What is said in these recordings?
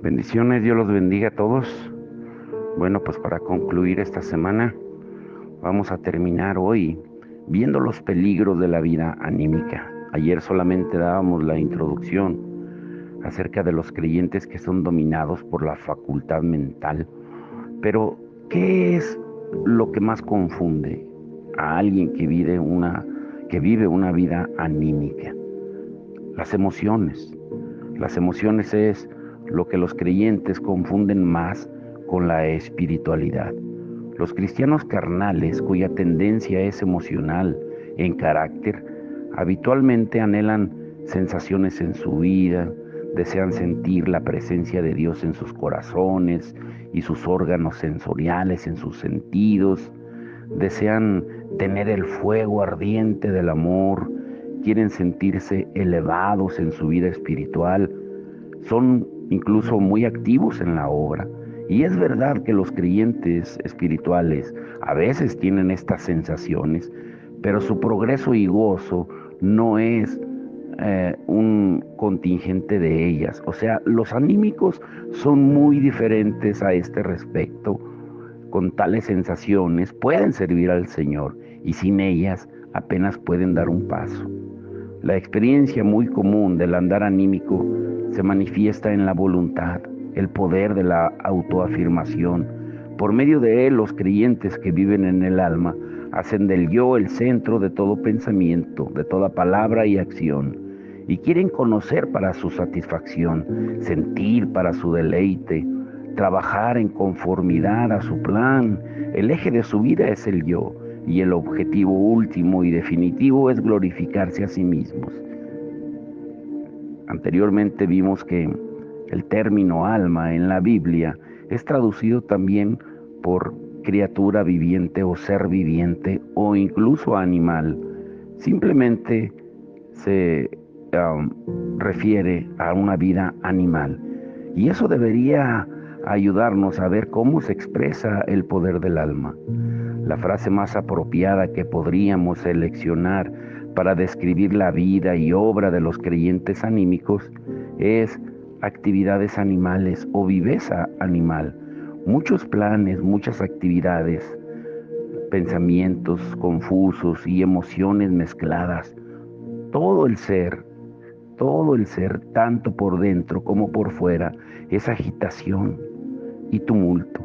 Bendiciones, Dios los bendiga a todos. Bueno, pues para concluir esta semana, vamos a terminar hoy viendo los peligros de la vida anímica. Ayer solamente dábamos la introducción acerca de los creyentes que son dominados por la facultad mental. Pero, ¿qué es lo que más confunde a alguien que vive una vida anímica? Las emociones. Las emociones es lo que los creyentes confunden más con la espiritualidad. Los cristianos carnales, cuya tendencia es emocional en carácter, habitualmente anhelan sensaciones en su vida, desean sentir la presencia de Dios en sus corazones y sus órganos sensoriales en sus sentidos, desean tener el fuego ardiente del amor, quieren sentirse elevados en su vida espiritual, son incluso muy activos en la obra. Y es verdad que los creyentes espirituales a veces tienen estas sensaciones, pero su progreso y gozo no es un contingente de ellas. O sea, los anímicos son muy diferentes a este respecto. Con tales sensaciones pueden servir al Señor y sin ellas apenas pueden dar un paso. La experiencia muy común del andar anímico se manifiesta en la voluntad, el poder de la autoafirmación. Por medio de él, los creyentes que viven en el alma hacen del yo el centro de todo pensamiento, de toda palabra y acción, y quieren conocer para su satisfacción, sentir para su deleite, trabajar en conformidad a su plan. El eje de su vida es el yo, y el objetivo último y definitivo es glorificarse a sí mismos. Anteriormente vimos que el término alma en la Biblia es traducido también por criatura viviente o ser viviente o incluso animal. Simplemente se refiere a una vida animal. Y eso debería ayudarnos a ver cómo se expresa el poder del alma. La frase más apropiada que podríamos seleccionar para describir la vida y obra de los creyentes anímicos es actividades animales o viveza animal. Muchos planes, muchas actividades, pensamientos confusos y emociones mezcladas. Todo el ser, todo el ser, tanto por dentro como por fuera, es agitación y tumulto.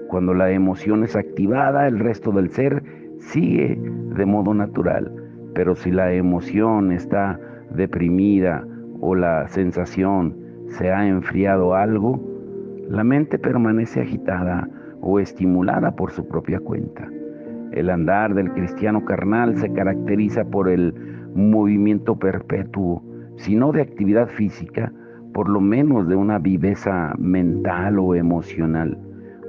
Cuando la emoción es activada, el resto del ser sigue de modo natural. Pero si la emoción está deprimida o la sensación se ha enfriado algo, la mente permanece agitada o estimulada por su propia cuenta. El andar del cristiano carnal se caracteriza por el movimiento perpetuo, si no de actividad física, por lo menos de una viveza mental o emocional.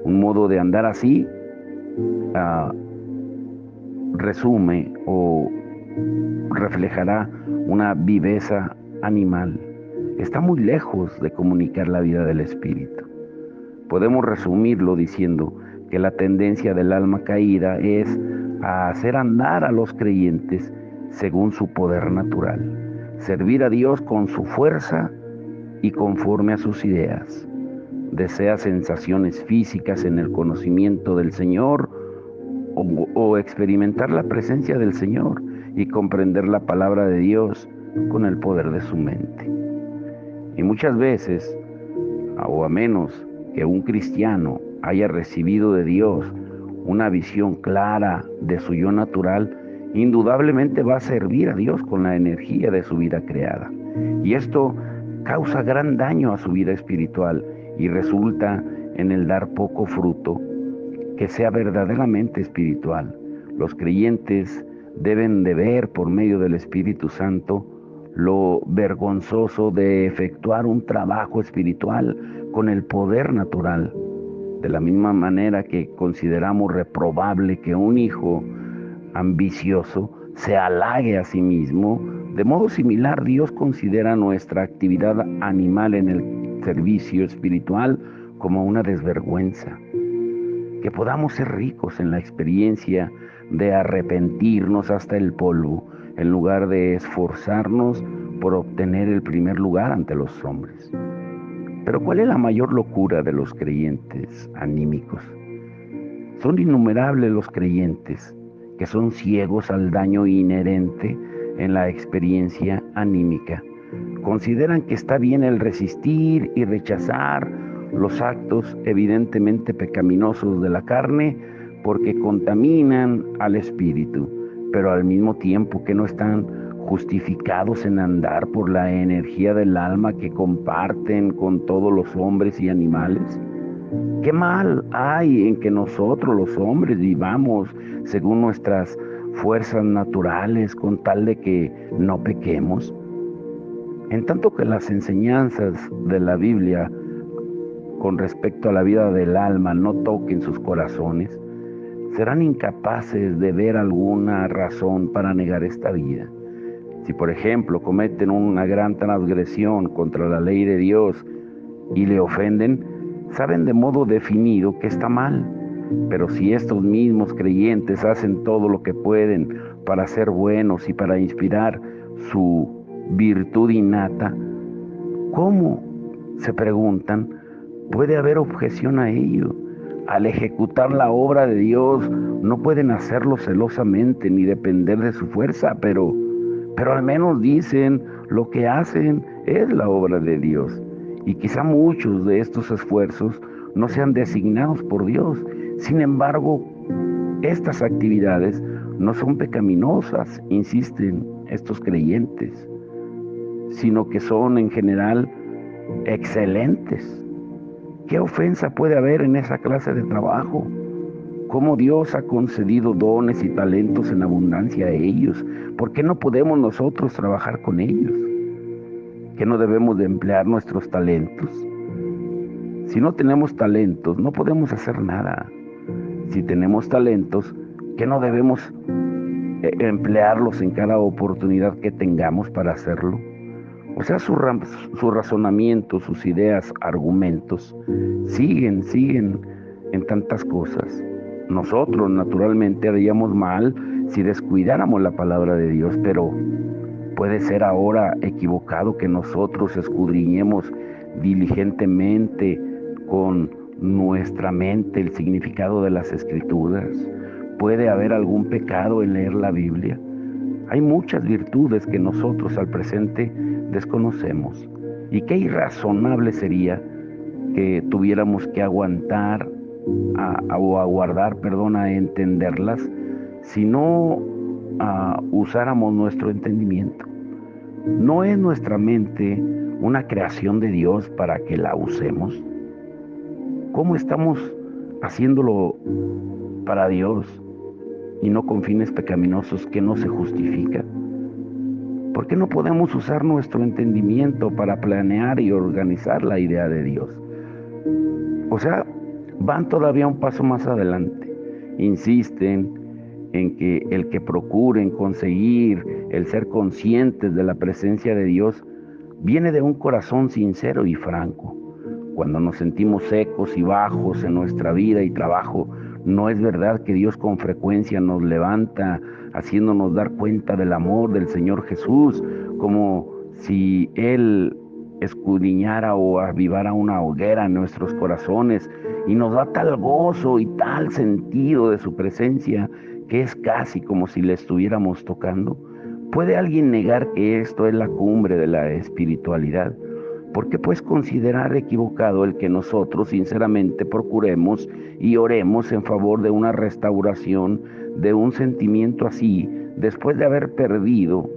Un modo de andar así uh, resume o reflejará una viveza animal. Está muy lejos de comunicar la vida del espíritu. Podemos resumirlo diciendo que la tendencia del alma caída es a hacer andar a los creyentes según su poder natural, servir a Dios con su fuerza y conforme a sus ideas. Desea sensaciones físicas en el conocimiento del Señor o experimentar la presencia del Señor y comprender la palabra de Dios con el poder de su mente. Y muchas veces, o a menos que un cristiano haya recibido de Dios una visión clara de su yo natural, indudablemente va a servir a Dios con la energía de su vida creada. Y esto causa gran daño a su vida espiritual y resulta en el dar poco fruto que sea verdaderamente espiritual. Los creyentes deben de ver por medio del Espíritu Santo lo vergonzoso de efectuar un trabajo espiritual con el poder natural. De la misma manera que consideramos reprobable que un hijo ambicioso se halague a sí mismo, de modo similar Dios considera nuestra actividad animal en el servicio espiritual como una desvergüenza. Que podamos ser ricos en la experiencia de arrepentirnos hasta el polvo, en lugar de esforzarnos por obtener el primer lugar ante los hombres. Pero ¿cuál es la mayor locura de los creyentes anímicos? Son innumerables los creyentes que son ciegos al daño inherente en la experiencia anímica. Consideran que está bien el resistir y rechazar los actos evidentemente pecaminosos de la carne porque contaminan al espíritu, pero al mismo tiempo que no están justificados en andar por la energía del alma que comparten con todos los hombres y animales. ¿Qué mal hay en que nosotros los hombres vivamos según nuestras fuerzas naturales con tal de que no pequemos? En tanto que las enseñanzas de la Biblia con respecto a la vida del alma no toquen sus corazones, serán incapaces de ver alguna razón para negar esta vida. Si por ejemplo cometen una gran transgresión contra la ley de Dios y le ofenden, saben de modo definido que está mal. Pero si estos mismos creyentes hacen todo lo que pueden para ser buenos y para inspirar su virtud innata, ¿cómo, se preguntan, puede haber objeción a ello? Al ejecutar la obra de Dios no pueden hacerlo celosamente ni depender de su fuerza, pero al menos dicen lo que hacen es la obra de Dios. Y quizá muchos de estos esfuerzos no sean designados por Dios. Sin embargo, estas actividades no son pecaminosas, insisten estos creyentes, sino que son en general excelentes. ¿Qué ofensa puede haber en esa clase de trabajo? ¿Cómo Dios ha concedido dones y talentos en abundancia a ellos? ¿Por qué no podemos nosotros trabajar con ellos? ¿Que no debemos de emplear nuestros talentos? Si no tenemos talentos, no podemos hacer nada. Si tenemos talentos, ¿que no debemos emplearlos en cada oportunidad que tengamos para hacerlo? O sea, su razonamiento, sus ideas, argumentos, siguen en tantas cosas. Nosotros, naturalmente, haríamos mal si descuidáramos la palabra de Dios, pero puede ser ahora equivocado que nosotros escudriñemos diligentemente con nuestra mente el significado de las Escrituras. ¿Puede haber algún pecado en leer la Biblia? Hay muchas virtudes que nosotros al presente desconocemos. Y qué irrazonable sería que tuviéramos que aguardar, a entenderlas, si no usáramos nuestro entendimiento. ¿No es nuestra mente una creación de Dios para que la usemos? ¿Cómo estamos haciéndolo para Dios y no con fines pecaminosos que no se justifican? ¿Por qué no podemos usar nuestro entendimiento para planear y organizar la idea de Dios? O sea, van todavía un paso más adelante. Insisten en que el que procuren conseguir el ser conscientes de la presencia de Dios viene de un corazón sincero y franco. Cuando nos sentimos secos y bajos en nuestra vida y trabajo, ¿no es verdad que Dios con frecuencia nos levanta haciéndonos dar cuenta del amor del Señor Jesús, como si Él escudriñara o avivara una hoguera en nuestros corazones y nos da tal gozo y tal sentido de su presencia que es casi como si le estuviéramos tocando? ¿Puede alguien negar que esto es la cumbre de la espiritualidad? ¿Por qué pues considerar equivocado el que nosotros sinceramente procuremos y oremos en favor de una restauración de un sentimiento así, después de haber perdido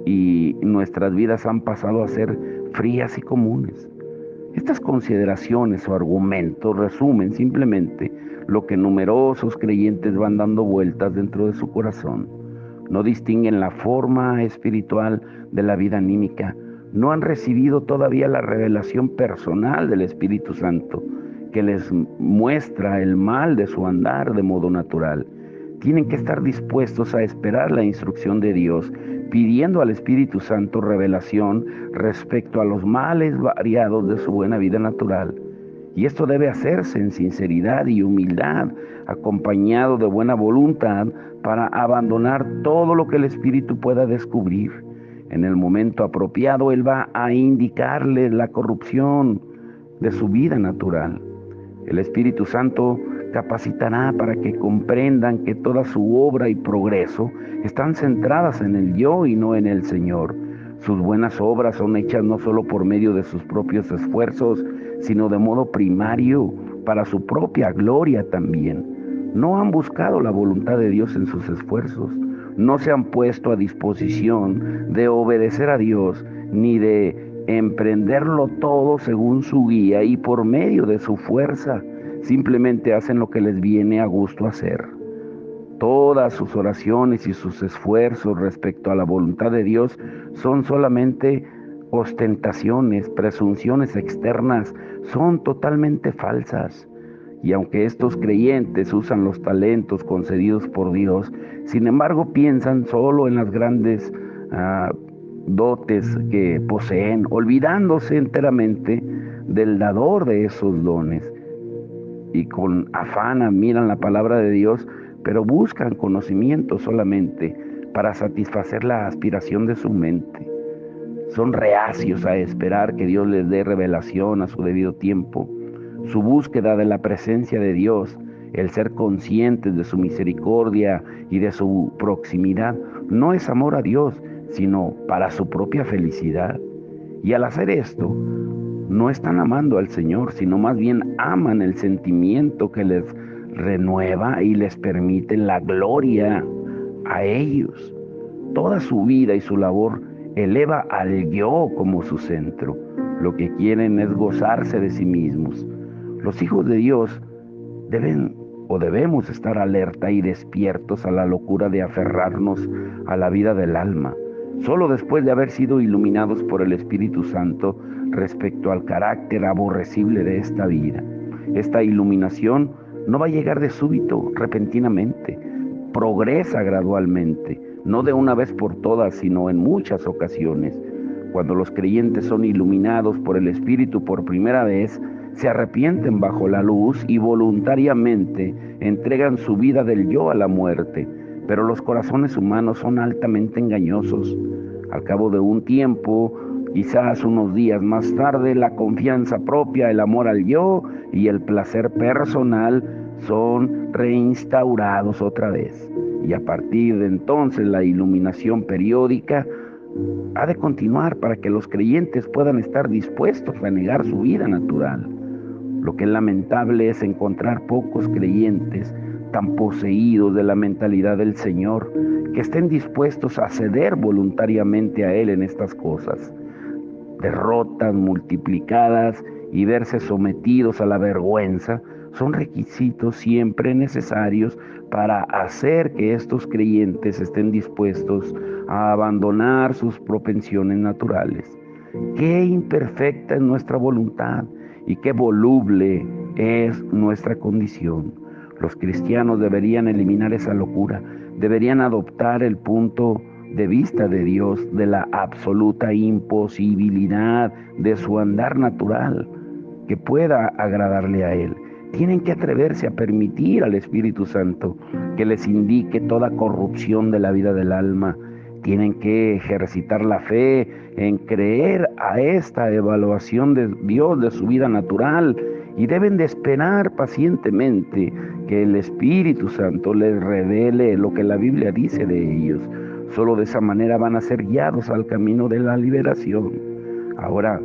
y nuestras vidas han pasado a ser frías y comunes? Estas consideraciones o argumentos resumen simplemente lo que numerosos creyentes van dando vueltas dentro de su corazón. No distinguen la forma espiritual de la vida anímica. No han recibido todavía la revelación personal del Espíritu Santo, que les muestra el mal de su andar de modo natural. Tienen que estar dispuestos a esperar la instrucción de Dios, pidiendo al Espíritu Santo revelación respecto a los males variados de su buena vida natural. Y esto debe hacerse en sinceridad y humildad, acompañado de buena voluntad para abandonar todo lo que el Espíritu pueda descubrir. En el momento apropiado, Él va a indicarles la corrupción de su vida natural. El Espíritu Santo capacitará para que comprendan que toda su obra y progreso están centradas en el yo y no en el Señor. Sus buenas obras son hechas no solo por medio de sus propios esfuerzos, sino de modo primario para su propia gloria también. No han buscado la voluntad de Dios en sus esfuerzos, no se han puesto a disposición de obedecer a Dios, ni de emprenderlo todo según su guía y por medio de su fuerza. Simplemente hacen lo que les viene a gusto hacer. Todas sus oraciones y sus esfuerzos respecto a la voluntad de Dios son solamente ostentaciones, presunciones externas, son totalmente falsas. Y aunque estos creyentes usan los talentos concedidos por Dios, sin embargo piensan solo en las grandes dotes que poseen, olvidándose enteramente del dador de esos dones. Y con afán miran la palabra de Dios, pero buscan conocimiento solamente para satisfacer la aspiración de su mente. Son reacios a esperar que Dios les dé revelación a su debido tiempo. Su búsqueda de la presencia de Dios, el ser conscientes de su misericordia y de su proximidad, no es amor a Dios, sino para su propia felicidad. Y al hacer esto, no están amando al Señor, sino más bien aman el sentimiento que les renueva y les permite la gloria a ellos. Toda su vida y su labor eleva al yo como su centro. Lo que quieren es gozarse de sí mismos. Los hijos de Dios debemos estar alerta y despiertos a la locura de aferrarnos a la vida del alma. Solo después de haber sido iluminados por el Espíritu Santo respecto al carácter aborrecible de esta vida. Esta iluminación no va a llegar de súbito, repentinamente. Progresa gradualmente, no de una vez por todas, sino en muchas ocasiones. Cuando los creyentes son iluminados por el Espíritu por primera vez, se arrepienten bajo la luz y voluntariamente entregan su vida del yo a la muerte. Pero los corazones humanos son altamente engañosos. Al cabo de un tiempo, quizás unos días más tarde, la confianza propia, el amor al yo y el placer personal son reinstaurados otra vez. Y a partir de entonces la iluminación periódica ha de continuar para que los creyentes puedan estar dispuestos a negar su vida natural. Lo que es lamentable es encontrar pocos creyentes tan poseídos de la mentalidad del Señor que estén dispuestos a ceder voluntariamente a Él en estas cosas. Derrotas multiplicadas y verse sometidos a la vergüenza son requisitos siempre necesarios para hacer que estos creyentes estén dispuestos a abandonar sus propensiones naturales. Qué imperfecta es nuestra voluntad y qué voluble es nuestra condición. Los cristianos deberían eliminar esa locura, deberían adoptar el punto de vista de Dios, de la absoluta imposibilidad de su andar natural que pueda agradarle a Él. Tienen que atreverse a permitir al Espíritu Santo que les indique toda corrupción de la vida del alma. Tienen que ejercitar la fe en creer a esta evaluación de Dios de su vida natural y deben de esperar pacientemente que el Espíritu Santo les revele lo que la Biblia dice de ellos. Solo de esa manera van a ser guiados al camino de la liberación. Ahora,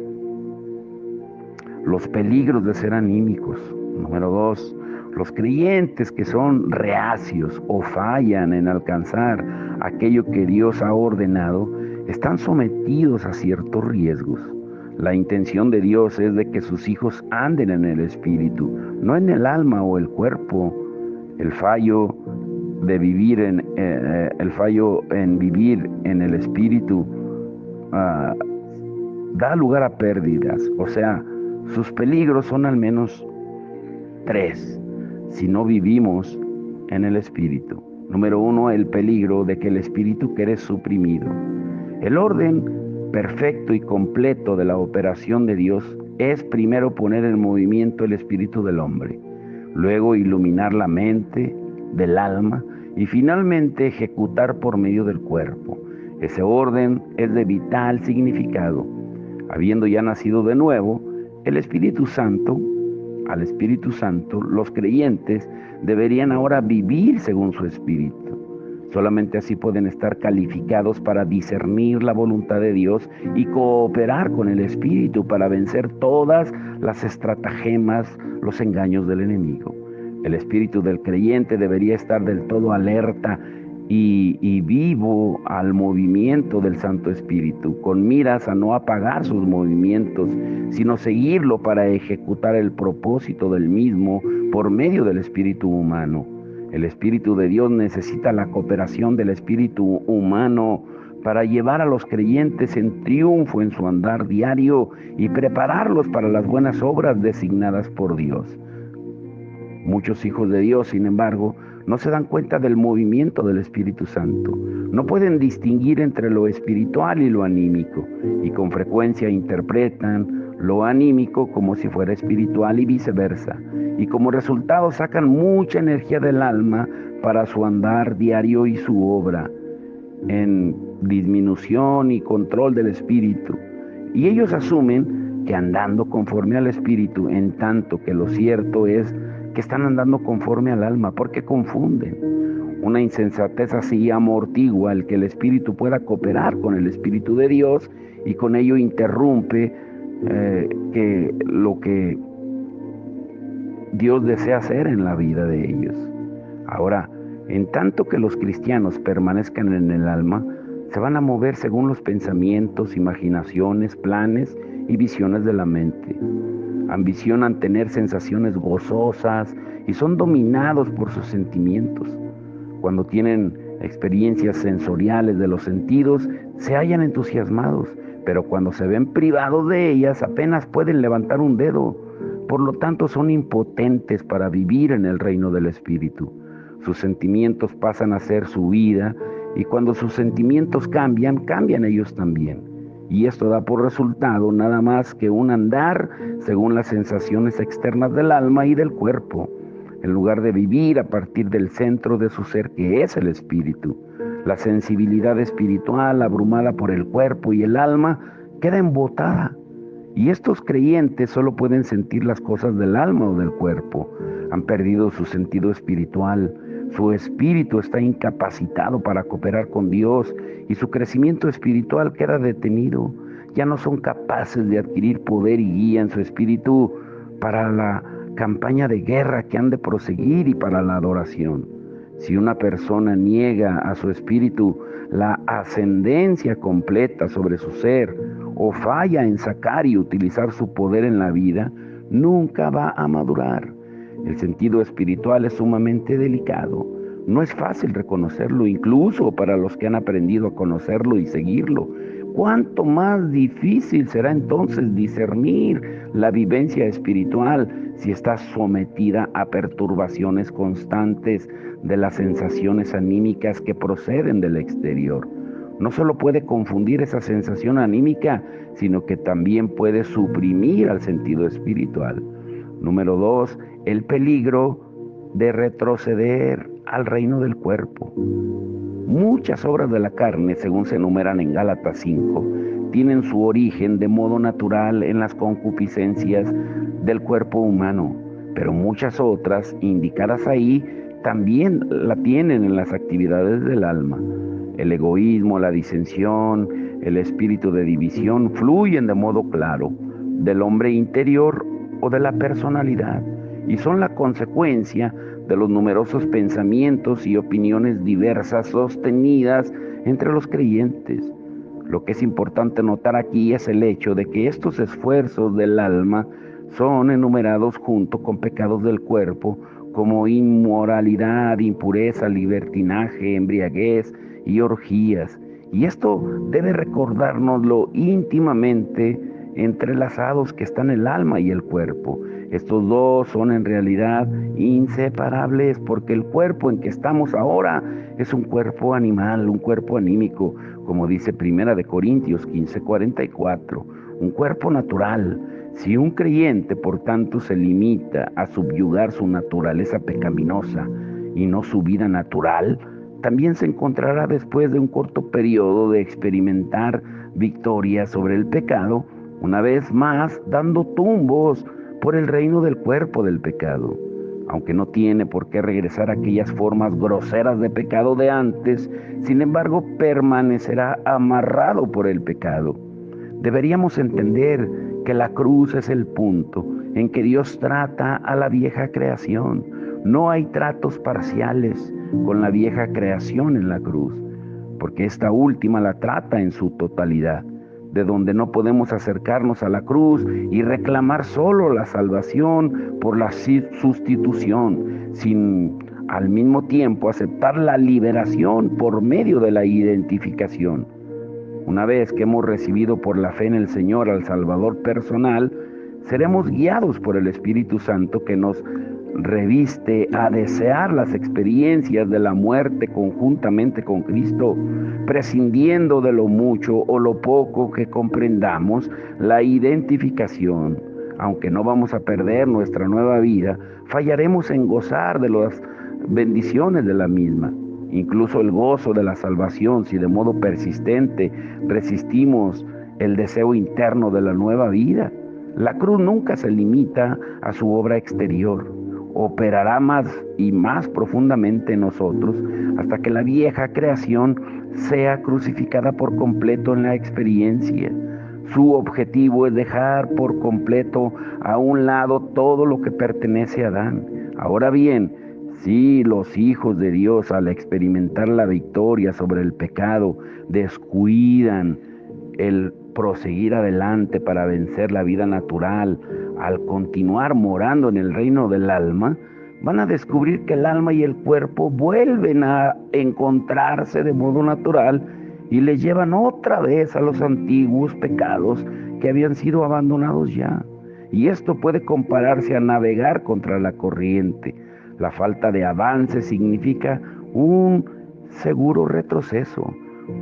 los peligros de ser anímicos. Número 2, los creyentes que son reacios o fallan en alcanzar aquello que Dios ha ordenado, están sometidos a ciertos riesgos. La intención de Dios es de que sus hijos anden en el Espíritu, no en el alma o el cuerpo. El fallo en vivir en el Espíritu da lugar a pérdidas. O sea, sus peligros son al menos 3 si no vivimos en el Espíritu. Número 1, el peligro de que el Espíritu quede suprimido. El orden perfecto y completo de la operación de Dios es primero poner en movimiento el espíritu del hombre, luego iluminar la mente del alma y finalmente ejecutar por medio del cuerpo. Ese orden es de vital significado. Habiendo ya nacido de nuevo, El Espíritu Santo, al Espíritu Santo, los creyentes deberían ahora vivir según su Espíritu. Solamente así pueden estar calificados para discernir la voluntad de Dios y cooperar con el Espíritu para vencer todas las estratagemas, los engaños del enemigo. El espíritu del creyente debería estar del todo alerta y vivo al movimiento del Santo Espíritu, con miras a no apagar sus movimientos, sino seguirlo para ejecutar el propósito del mismo por medio del espíritu humano. El Espíritu de Dios necesita la cooperación del espíritu humano para llevar a los creyentes en triunfo en su andar diario y prepararlos para las buenas obras designadas por Dios. Muchos hijos de Dios, sin embargo, no se dan cuenta del movimiento del Espíritu Santo. No pueden distinguir entre lo espiritual y lo anímico, y con frecuencia interpretan lo anímico como si fuera espiritual y viceversa, y como resultado sacan mucha energía del alma para su andar diario y su obra, en disminución y control del espíritu. Y ellos asumen que andando conforme al espíritu, en tanto que lo cierto es que están andando conforme al alma, porque confunden. Una insensatez así amortigua el que el espíritu pueda cooperar con el espíritu de Dios y con ello interrumpe lo que Dios desea hacer en la vida de ellos. Ahora, en tanto que los cristianos permanezcan en el alma, se van a mover según los pensamientos, imaginaciones, planes y visiones de la mente. Ambicionan tener sensaciones gozosas y son dominados por sus sentimientos. Cuando tienen experiencias sensoriales de los sentidos, se hallan entusiasmados, pero cuando se ven privados de ellas apenas pueden levantar un dedo. Por lo tanto, son impotentes para vivir en el reino del Espíritu. Sus sentimientos pasan a ser su vida y cuando sus sentimientos cambian, cambian ellos también. Y esto da por resultado nada más que un andar según las sensaciones externas del alma y del cuerpo, en lugar de vivir a partir del centro de su ser, que es el espíritu. La sensibilidad espiritual, abrumada por el cuerpo y el alma, queda embotada. Y estos creyentes solo pueden sentir las cosas del alma o del cuerpo. Han perdido su sentido espiritual. Su espíritu está incapacitado para cooperar con Dios y su crecimiento espiritual queda detenido. Ya no son capaces de adquirir poder y guía en su espíritu para la campaña de guerra que han de proseguir y para la adoración. Si una persona niega a su espíritu la ascendencia completa sobre su ser o falla en sacar y utilizar su poder en la vida, nunca va a madurar. El sentido espiritual es sumamente delicado. No es fácil reconocerlo, incluso para los que han aprendido a conocerlo y seguirlo. ¿Cuánto más difícil será entonces discernir la vivencia espiritual si está sometida a perturbaciones constantes de las sensaciones anímicas que proceden del exterior? No solo puede confundir esa sensación anímica, sino que también puede suprimir al sentido espiritual. Número 2, el peligro de retroceder al reino del cuerpo. Muchas obras de la carne, según se enumeran en Gálatas 5, tienen su origen de modo natural en las concupiscencias del cuerpo humano, pero muchas otras, indicadas ahí, también la tienen en las actividades del alma. El egoísmo, la disensión, el espíritu de división fluyen de modo claro del hombre interior o de la personalidad y son la consecuencia de los numerosos pensamientos y opiniones diversas sostenidas entre los creyentes. Lo que es importante notar aquí es el hecho de que estos esfuerzos del alma son enumerados junto con pecados del cuerpo como inmoralidad, impureza, libertinaje, embriaguez y orgías. Y esto debe recordárnoslo íntimamente entrelazados que están el alma y el cuerpo. Estos dos son en realidad inseparables porque el cuerpo en que estamos ahora es un cuerpo animal, un cuerpo anímico, como dice 1 Corintios 15:44, un cuerpo natural. Si un creyente, por tanto, se limita a subyugar su naturaleza pecaminosa y no su vida natural, también se encontrará después de un corto periodo de experimentar victoria sobre el pecado una vez más dando tumbos por el reino del cuerpo del pecado. Aunque no tiene por qué regresar a aquellas formas groseras de pecado de antes, sin embargo permanecerá amarrado por el pecado. Deberíamos entender que la cruz es el punto en que Dios trata a la vieja creación. No hay tratos parciales con la vieja creación en la cruz, porque esta última la trata en su totalidad, de donde no podemos acercarnos a la cruz y reclamar solo la salvación por la sustitución, sin al mismo tiempo aceptar la liberación por medio de la identificación. Una vez que hemos recibido por la fe en el Señor al Salvador personal, seremos guiados por el Espíritu Santo que nos reviste a desear las experiencias de la muerte conjuntamente con Cristo, prescindiendo de lo mucho o lo poco que comprendamos la identificación. Aunque no vamos a perder nuestra nueva vida, fallaremos en gozar de las bendiciones de la misma. Incluso el gozo de la salvación, si de modo persistente resistimos el deseo interno de la nueva vida. La cruz nunca se limita a su obra exterior. Operará más y más profundamente en nosotros hasta que la vieja creación sea crucificada por completo en la experiencia. Su objetivo es dejar por completo a un lado todo lo que pertenece a Adán. Ahora bien, si los hijos de Dios, al experimentar la victoria sobre el pecado, descuidan el proseguir adelante para vencer la vida natural, al continuar morando en el reino del alma, van a descubrir que el alma y el cuerpo vuelven a encontrarse de modo natural y les llevan otra vez a los antiguos pecados que habían sido abandonados ya. Y esto puede compararse a navegar contra la corriente. La falta de avance significa un seguro retroceso.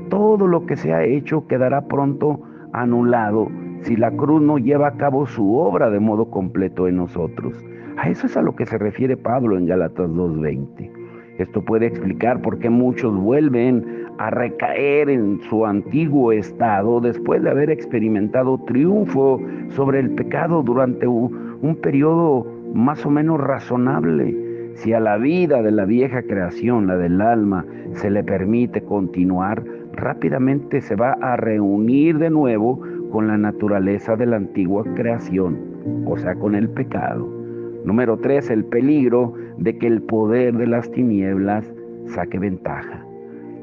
Todo lo que se ha hecho quedará pronto anulado si la cruz no lleva a cabo su obra de modo completo en nosotros. A eso es a lo que se refiere Pablo en Gálatas 2:20. Esto puede explicar por qué muchos vuelven a recaer en su antiguo estado después de haber experimentado triunfo sobre el pecado durante un periodo más o menos razonable. Si a la vida de la vieja creación, la del alma, se le permite continuar, rápidamente se va a reunir de nuevo con la naturaleza de la antigua creación, o sea, con el pecado. Número 3, el peligro de que el poder de las tinieblas saque ventaja.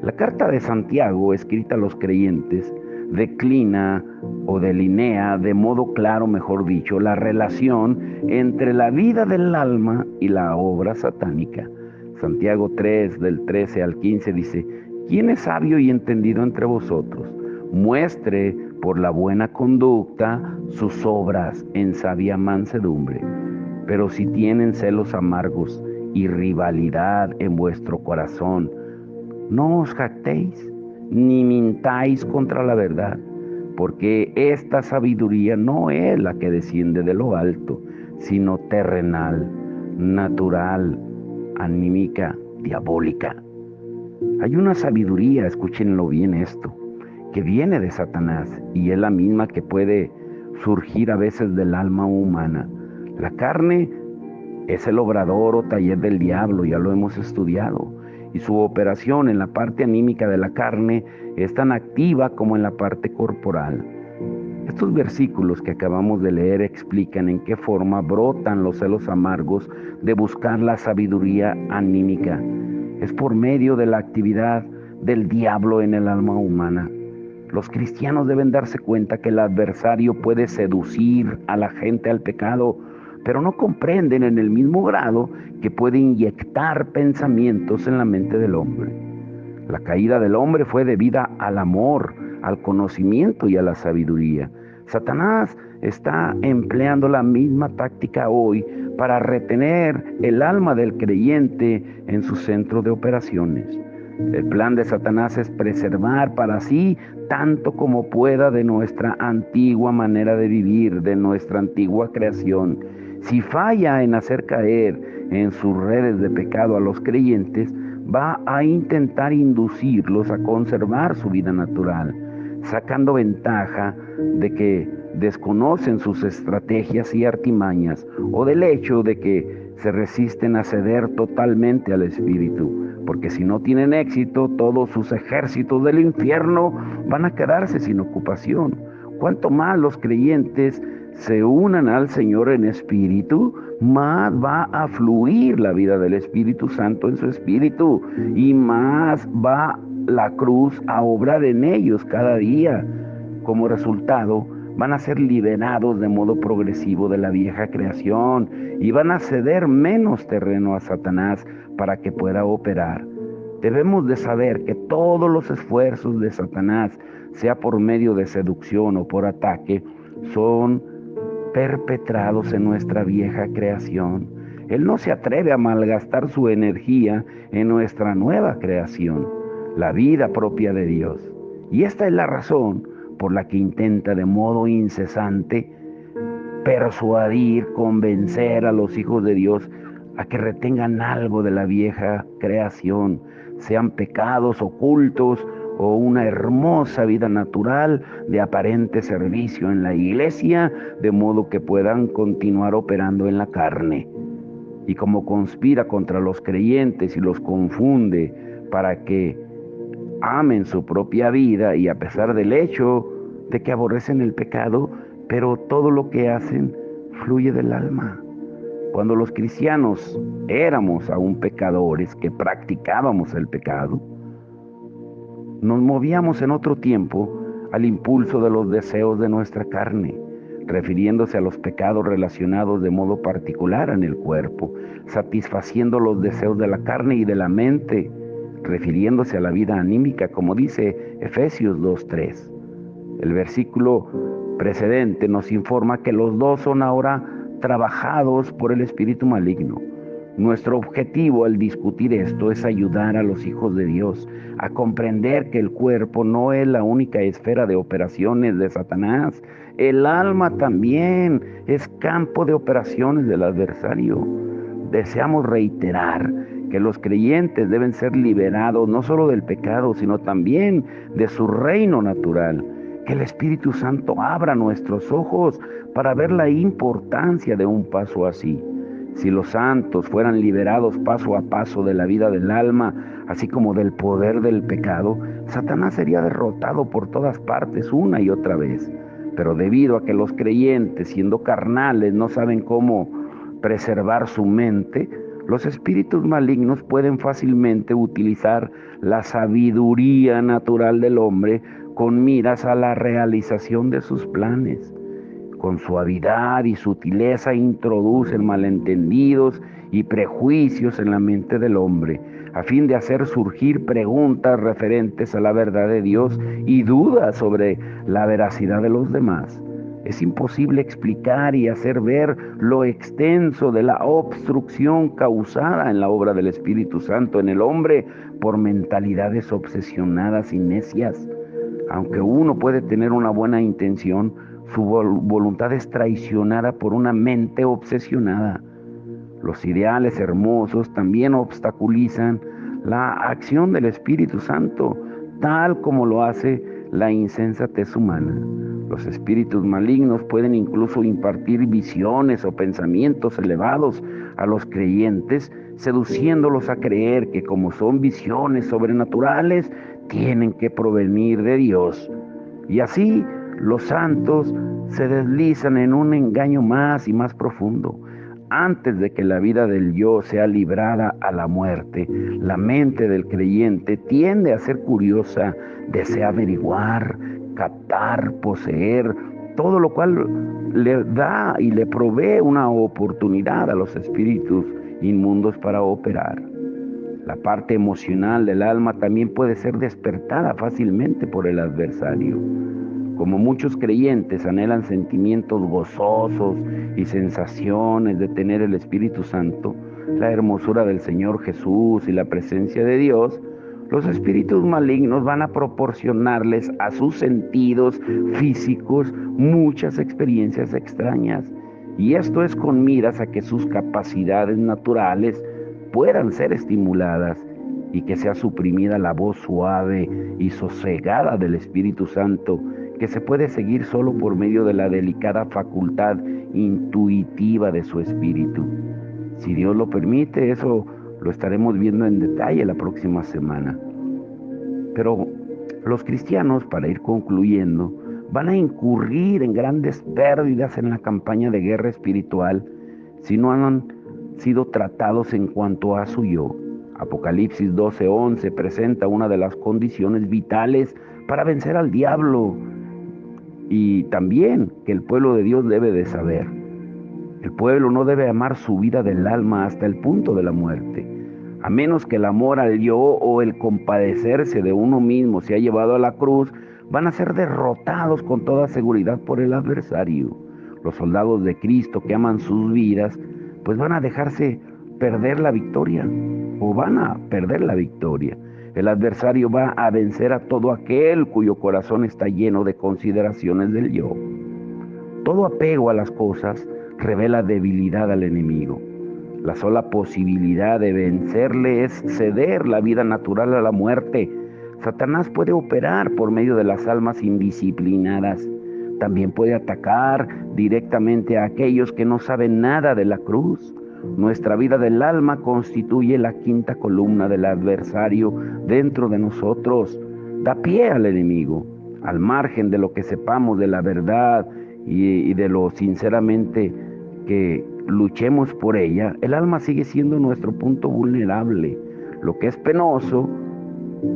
La carta de Santiago, escrita a los creyentes, declina o delinea de modo claro, mejor dicho, la relación entre la vida del alma y la obra satánica. Santiago 3, del 13 al 15 dice: ¿quién es sabio y entendido entre vosotros? Muestre por la buena conducta sus obras en sabia mansedumbre. Pero si tienen celos amargos y rivalidad en vuestro corazón, no os jactéis, ni mintáis contra la verdad, porque esta sabiduría no es la que desciende de lo alto, sino terrenal, natural, anímica, diabólica. Hay una sabiduría, escúchenlo bien esto, que viene de Satanás y es la misma que puede surgir a veces del alma humana. La carne es el obrador o taller del diablo, ya lo hemos estudiado, y su operación en la parte anímica de la carne es tan activa como en la parte corporal. Estos versículos que acabamos de leer explican en qué forma brotan los celos amargos de buscar la sabiduría anímica. Es por medio de la actividad del diablo en el alma humana. Los cristianos deben darse cuenta que el adversario puede seducir a la gente al pecado, pero no comprenden en el mismo grado que puede inyectar pensamientos en la mente del hombre. La caída del hombre fue debida al amor, al conocimiento y a la sabiduría. Satanás está empleando la misma táctica hoy para retener el alma del creyente en su centro de operaciones. El plan de Satanás es preservar para sí tanto como pueda de nuestra antigua manera de vivir, de nuestra antigua creación. Si falla en hacer caer en sus redes de pecado a los creyentes, va a intentar inducirlos a conservar su vida natural, sacando ventaja de que desconocen sus estrategias y artimañas, o del hecho de que se resisten a ceder totalmente al Espíritu, porque si no tienen éxito, todos sus ejércitos del infierno van a quedarse sin ocupación. Cuanto más los creyentes se unan al Señor en espíritu, más va a fluir la vida del Espíritu Santo en su espíritu y más va la cruz a obrar en ellos cada día. Como resultado, van a ser liberados de modo progresivo de la vieja creación y van a ceder menos terreno a Satanás para que pueda operar. Debemos de saber que todos los esfuerzos de Satanás, sea por medio de seducción o por ataque, son perpetrados en nuestra vieja creación. Él no se atreve a malgastar su energía en nuestra nueva creación, la vida propia de Dios. Y esta es la razón por la que intenta de modo incesante persuadir, convencer a los hijos de Dios a que retengan algo de la vieja creación, sean pecados ocultos o una hermosa vida natural de aparente servicio en la iglesia, de modo que puedan continuar operando en la carne. Y como conspira contra los creyentes y los confunde para que amen su propia vida, y a pesar del hecho de que aborrecen el pecado, pero todo lo que hacen fluye del alma. Cuando los cristianos éramos aún pecadores que practicábamos el pecado, nos movíamos en otro tiempo al impulso de los deseos de nuestra carne, refiriéndose a los pecados relacionados de modo particular en el cuerpo, satisfaciendo los deseos de la carne y de la mente, refiriéndose a la vida anímica, como dice Efesios 2:3. El versículo precedente nos informa que los dos son ahora trabajados por el espíritu maligno. Nuestro objetivo al discutir esto es ayudar a los hijos de Dios a comprender que el cuerpo no es la única esfera de operaciones de Satanás. El alma también es campo de operaciones del adversario. Deseamos reiterar que los creyentes deben ser liberados no solo del pecado, sino también de su reino natural. Que el Espíritu Santo abra nuestros ojos para ver la importancia de un paso así. Si los santos fueran liberados paso a paso de la vida del alma, así como del poder del pecado, Satanás sería derrotado por todas partes una y otra vez. Pero debido a que los creyentes, siendo carnales, no saben cómo preservar su mente, los espíritus malignos pueden fácilmente utilizar la sabiduría natural del hombre con miras a la realización de sus planes. Con suavidad y sutileza introducen malentendidos y prejuicios en la mente del hombre, a fin de hacer surgir preguntas referentes a la verdad de Dios y dudas sobre la veracidad de los demás. Es imposible explicar y hacer ver lo extenso de la obstrucción causada en la obra del Espíritu Santo en el hombre por mentalidades obsesionadas y necias. Aunque uno puede tener una buena intención, su voluntad es traicionada por una mente obsesionada. Los ideales hermosos también obstaculizan la acción del Espíritu Santo, tal como lo hace la insensatez humana. Los espíritus malignos pueden incluso impartir visiones o pensamientos elevados a los creyentes, seduciéndolos a creer que como son visiones sobrenaturales, tienen que provenir de Dios. Y así los santos se deslizan en un engaño más y más profundo. Antes de que la vida del yo sea librada a la muerte, la mente del creyente tiende a ser curiosa, desea averiguar, captar, poseer, todo lo cual le da y le provee una oportunidad a los espíritus inmundos para operar. La parte emocional del alma también puede ser despertada fácilmente por el adversario. Como muchos creyentes anhelan sentimientos gozosos y sensaciones de tener el Espíritu Santo, la hermosura del Señor Jesús y la presencia de Dios, los espíritus malignos van a proporcionarles a sus sentidos físicos muchas experiencias extrañas. Y esto es con miras a que sus capacidades naturales puedan ser estimuladas y que sea suprimida la voz suave y sosegada del Espíritu Santo, que se puede seguir solo por medio de la delicada facultad intuitiva de su espíritu. Si Dios lo permite, eso lo estaremos viendo en detalle la próxima semana. Pero los cristianos, para ir concluyendo, van a incurrir en grandes pérdidas en la campaña de guerra espiritual si no han sido tratados en cuanto a su yo. Apocalipsis 12:11 presenta una de las condiciones vitales para vencer al diablo, y también que el pueblo de Dios debe de saber. El pueblo no debe amar su vida del alma hasta el punto de la muerte, a menos que el amor al yo o el compadecerse de uno mismo se ha llevado a la cruz. Van a ser derrotados con toda seguridad por el adversario. Los soldados de Cristo que aman sus vidas, pues van a dejarse perder la victoria, o van a perder la victoria. El adversario va a vencer a todo aquel cuyo corazón está lleno de consideraciones del yo. Todo apego a las cosas revela debilidad al enemigo. La sola posibilidad de vencerle es ceder la vida natural a la muerte. Satanás puede operar por medio de las almas indisciplinadas. También puede atacar directamente a aquellos que no saben nada de la cruz. Nuestra vida del alma constituye la quinta columna del adversario dentro de nosotros. Da pie al enemigo. Al margen de lo que sepamos de la verdad y de lo sinceramente que luchemos por ella, el alma sigue siendo nuestro punto vulnerable. Lo que es penoso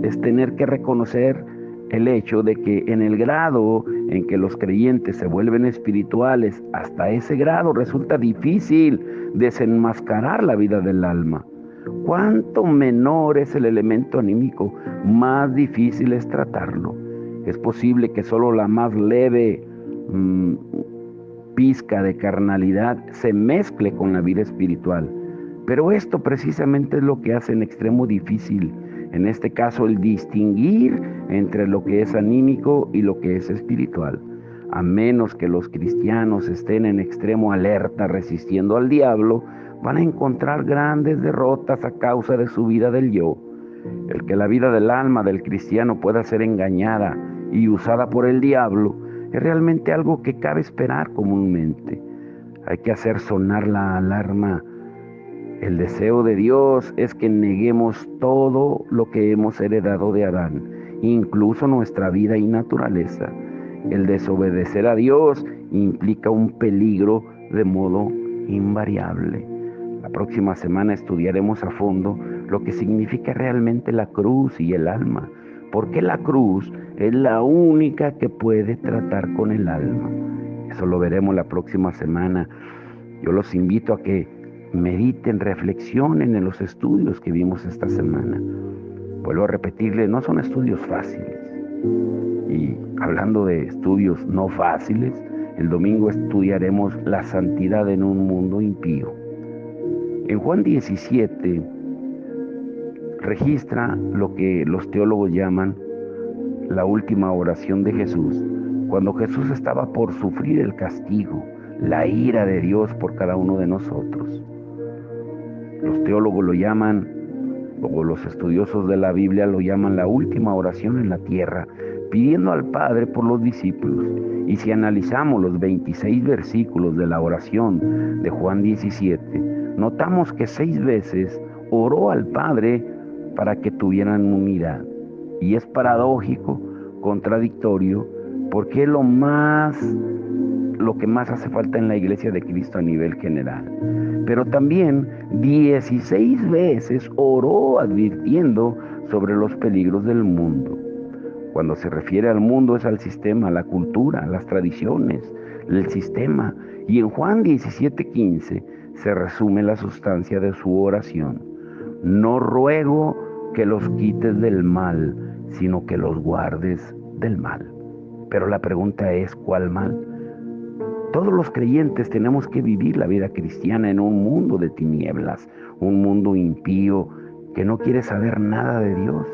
es tener que reconocer el hecho de que en el grado en que los creyentes se vuelven espirituales, hasta ese grado resulta difícil desenmascarar la vida del alma. Cuanto menor es el elemento anímico, más difícil es tratarlo. Es posible que solo la más leve pizca de carnalidad se mezcle con la vida espiritual, pero esto precisamente es lo que hace en extremo difícil, en este caso, el distinguir entre lo que es anímico y lo que es espiritual. A menos que los cristianos estén en extremo alerta resistiendo al diablo, van a encontrar grandes derrotas a causa de su vida del yo. El que la vida del alma del cristiano pueda ser engañada y usada por el diablo es realmente algo que cabe esperar comúnmente. Hay que hacer sonar la alarma. El deseo de Dios es que neguemos todo lo que hemos heredado de Adán, incluso nuestra vida y naturaleza. El desobedecer a Dios implica un peligro de modo invariable. La próxima semana estudiaremos a fondo lo que significa realmente la cruz y el alma, porque la cruz es la única que puede tratar con el alma. Eso lo veremos la próxima semana. Yo los invito a que mediten, reflexionen en los estudios que vimos esta semana. Vuelvo a repetirles, no son estudios fáciles. Y hablando de estudios no fáciles, el domingo estudiaremos la santidad en un mundo impío. En Juan 17 registra lo que los teólogos llaman la última oración de Jesús, cuando Jesús estaba por sufrir el castigo, la ira de Dios por cada uno de nosotros. Los teólogos lo llaman, o los estudiosos de la Biblia lo llaman, la última oración en la tierra, pidiendo al Padre por los discípulos. Y si analizamos los 26 versículos de la oración de Juan 17, notamos que 6 veces oró al Padre para que tuvieran unidad. Y es paradójico, contradictorio, porque es lo que más hace falta en la iglesia de Cristo a nivel general. Pero también 16 veces oró advirtiendo sobre los peligros del mundo. Cuando se refiere al mundo es al sistema, a la cultura, a las tradiciones, el sistema. Y en Juan 17:15 se resume la sustancia de su oración. No ruego que los quites del mal, sino que los guardes del mal. Pero la pregunta es, ¿cuál mal? Todos los creyentes tenemos que vivir la vida cristiana en un mundo de tinieblas, un mundo impío que no quiere saber nada de Dios.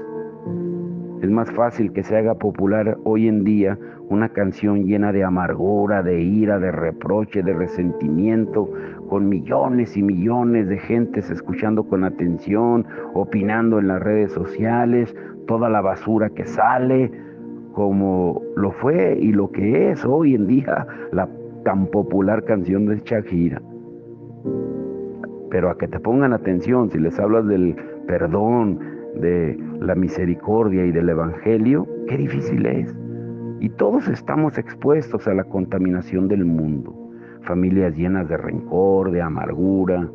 Es más fácil que se haga popular hoy en día una canción llena de amargura, de ira, de reproche, de resentimiento, con millones y millones de gentes escuchando con atención, opinando en las redes sociales, toda la basura que sale, como lo fue y lo que es hoy en día la tan popular canción de Shakira. Pero a que te pongan atención, si les hablas del perdón, de la misericordia y del evangelio, qué difícil es. Y todos estamos expuestos a la contaminación del mundo. Familias llenas de rencor, de amargura.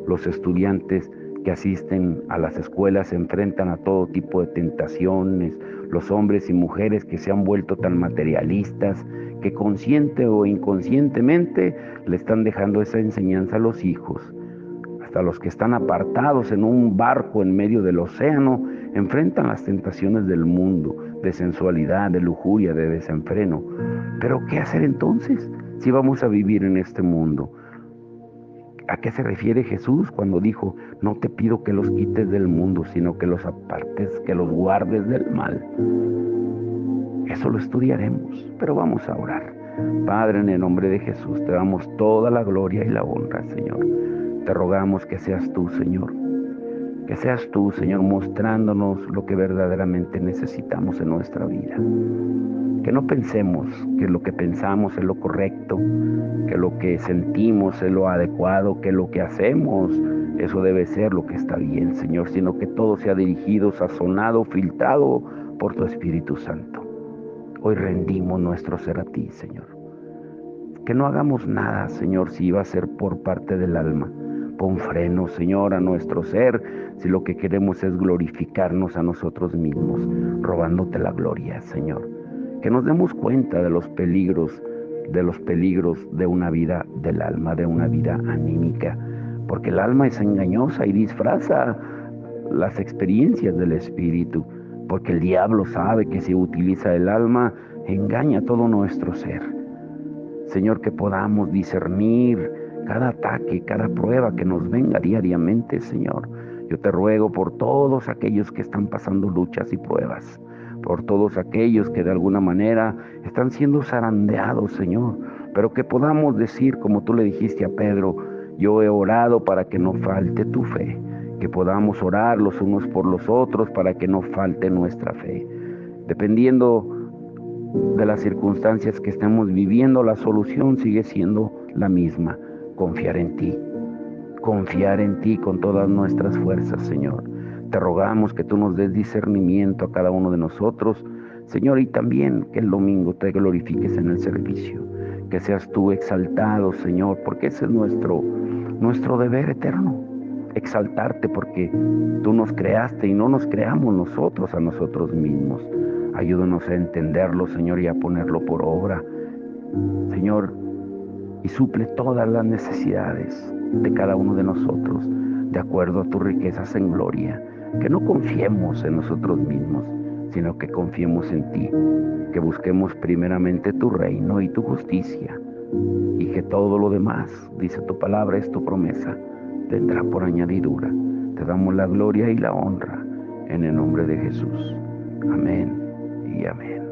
Los estudiantes que asisten a las escuelas se enfrentan a todo tipo de tentaciones. Los hombres y mujeres que se han vuelto tan materialistas que consciente o inconscientemente le están dejando esa enseñanza a los hijos. Hasta los que están apartados en un barco en medio del océano enfrentan las tentaciones del mundo, de sensualidad, de lujuria, de desenfreno. Pero ¿qué hacer entonces si vamos a vivir en este mundo? ¿A qué se refiere Jesús cuando dijo, no te pido que los quites del mundo, sino que los apartes, que los guardes del mal? Eso lo estudiaremos, pero vamos a orar. Padre, en el nombre de Jesús, te damos toda la gloria y la honra, Señor. Te rogamos que seas tú, Señor. Que seas tú, Señor, mostrándonos lo que verdaderamente necesitamos en nuestra vida. Que no pensemos que lo que pensamos es lo correcto, que lo que sentimos es lo adecuado, que lo que hacemos, eso debe ser lo que está bien, Señor, sino que todo sea dirigido, sazonado, filtrado por tu Espíritu Santo. Hoy rendimos nuestro ser a ti, Señor. Que no hagamos nada, Señor, si iba a ser por parte del alma. Pon freno, Señor, a nuestro ser, si lo que queremos es glorificarnos a nosotros mismos, robándote la gloria, Señor. Que nos demos cuenta de los peligros de una vida del alma, de una vida anímica, porque el alma es engañosa y disfraza las experiencias del espíritu, porque el diablo sabe que si utiliza el alma, engaña todo nuestro ser. Señor, que podamos discernir cada ataque, cada prueba que nos venga diariamente, Señor. Yo te ruego por todos aquellos que están pasando luchas y pruebas, por todos aquellos que de alguna manera están siendo zarandeados, Señor, pero que podamos decir, como tú le dijiste a Pedro, yo he orado para que no falte tu fe, que podamos orar los unos por los otros para que no falte nuestra fe. Dependiendo de las circunstancias que estemos viviendo, la solución sigue siendo la misma: confiar en ti con todas nuestras fuerzas, Señor. Te rogamos que tú nos des discernimiento a cada uno de nosotros, Señor, y también que el domingo te glorifiques en el servicio, que seas tú exaltado, Señor, porque ese es nuestro deber eterno, exaltarte porque tú nos creaste y no nos creamos nosotros a nosotros mismos. Ayúdanos a entenderlo, Señor, y a ponerlo por obra, Señor, y suple todas las necesidades de cada uno de nosotros, de acuerdo a tus riquezas en gloria. Que no confiemos en nosotros mismos, sino que confiemos en ti, que busquemos primeramente tu reino y tu justicia, y que todo lo demás, dice tu palabra, es tu promesa, vendrá por añadidura. Te damos la gloria y la honra en el nombre de Jesús. Amén y amén.